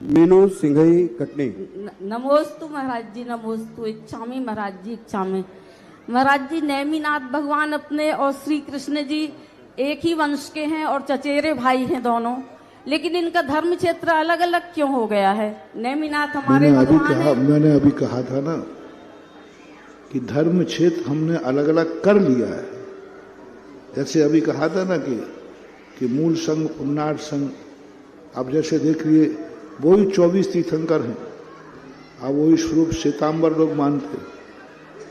मीनू सिंघई कटनी। नमोस्तु महाराज जी, नमोस्तु। इच्छामी महाराज जी, इच्छामी महाराज जी। नेमिनाथ भगवान अपने और श्री कृष्ण जी एक ही वंश के हैं और चचेरे भाई हैं दोनों, लेकिन इनका धर्म क्षेत्र अलग अलग क्यों हो गया है? नेमिनाथ हमारे भगवान हैं। मैंने अभी कहा था ना कि धर्म क्षेत्र हमने अलग अलग कर लिया है। जैसे अभी कहा था ना कि मूल संघ, पुन्नाट संघ, अब जैसे देख लिए वही 24 तीर्थंकर हैं, अब वही स्वरूप श्वेतांबर लोग मानते।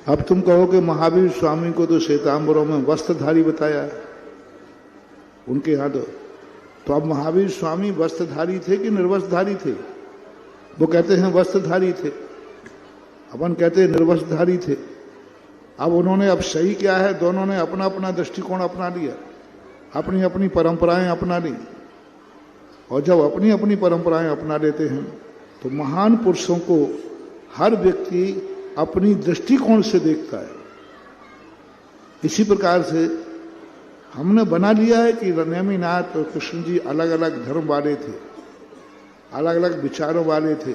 अब तुम कहो कि महावीर स्वामी को तो श्वेतांबरों में वस्त्रधारी बताया है उनके यहाँ। तो अब महावीर स्वामी वस्त्रधारी थे कि निर्वस्त्रधारी थे? वो कहते हैं वस्त्रधारी थे, अपन कहते हैं निर्वस्त्रधारी थे। अब उन्होंने, अब सही क्या है, दोनों ने अपना अपना दृष्टिकोण अपना लिया, अपनी अपनी परंपराएं अपना ली। और जब अपनी अपनी परंपराएं अपना लेते हैं तो महान पुरुषों को हर व्यक्ति अपनी दृष्टिकोण से देखता है। इसी प्रकार से हमने बना लिया है कि नेमिनाथ और कृष्ण जी अलग अलग धर्म वाले थे, अलग अलग विचारों वाले थे,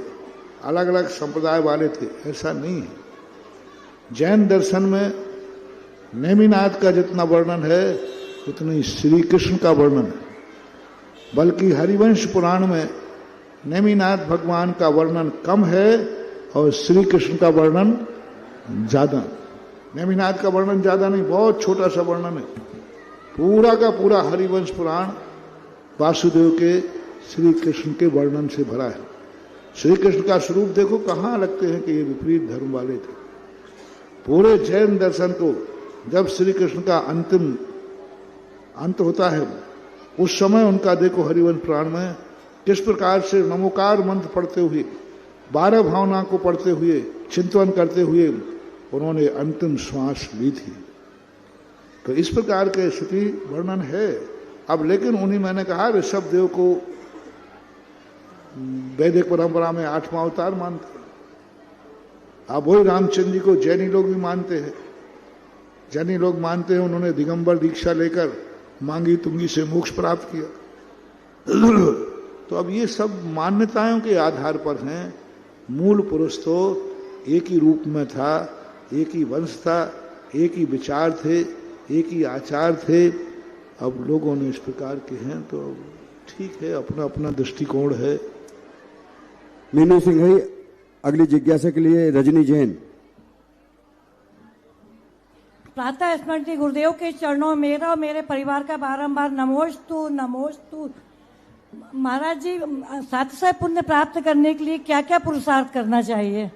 अलग अलग संप्रदाय वाले थे। ऐसा नहीं है। जैन दर्शन में नेमिनाथ का जितना वर्णन है उतना ही श्री कृष्ण का वर्णन है, बल्कि हरिवंश पुराण में नेमिनाथ भगवान का वर्णन कम है और श्री कृष्ण का वर्णन ज्यादा। नेमिनाथ का वर्णन ज्यादा नहीं, बहुत छोटा सा वर्णन है। पूरा का पूरा हरिवंश पुराण वासुदेव के श्री कृष्ण के वर्णन से भरा है। श्री कृष्ण का स्वरूप देखो, कहाँ लगते हैं कि ये विपरीत धर्म वाले थे। पूरे जैन दर्शन को जब श्री कृष्ण का अंतिम अंत होता है उस समय उनका देखो हरिवंश पुराण में किस प्रकार से नमोकार मंत्र पढ़ते हुए, 12 भावना को पढ़ते हुए, चिंतन करते हुए उन्होंने अंतिम श्वास ली थी। तो इस प्रकार के स्थिति वर्णन है। अब लेकिन उन्हीं, मैंने कहा, ऋषभ देव को वैदिक परंपरा में 8वां अवतार मानते हैं। अब वही रामचंद्र जी को जैनी लोग भी मानते हैं। जैनी लोग मानते हैं उन्होंने दिगंबर दीक्षा लेकर मांगी तुंगी से मोक्ष प्राप्त किया। तो अब ये सब मान्यताओं के आधार पर हैं। मूल पुरुष तो एक ही रूप में था, एक ही वंश था, एक ही विचार थे, एक ही आचार थे। अब लोगों ने इस प्रकार के हैं, तो ठीक है, अपना अपना दृष्टिकोण है। मीनू सिंघई अगली जिज्ञासा के लिए रजनी जैन। प्रातः स्मृति गुरुदेव के चरणों में मेरा और मेरे परिवार का बारंबार नमोस्तु नमोस्तु। महाराज जी, सातिशय पुण्य प्राप्त करने के लिए क्या क्या पुरुषार्थ करना चाहिए?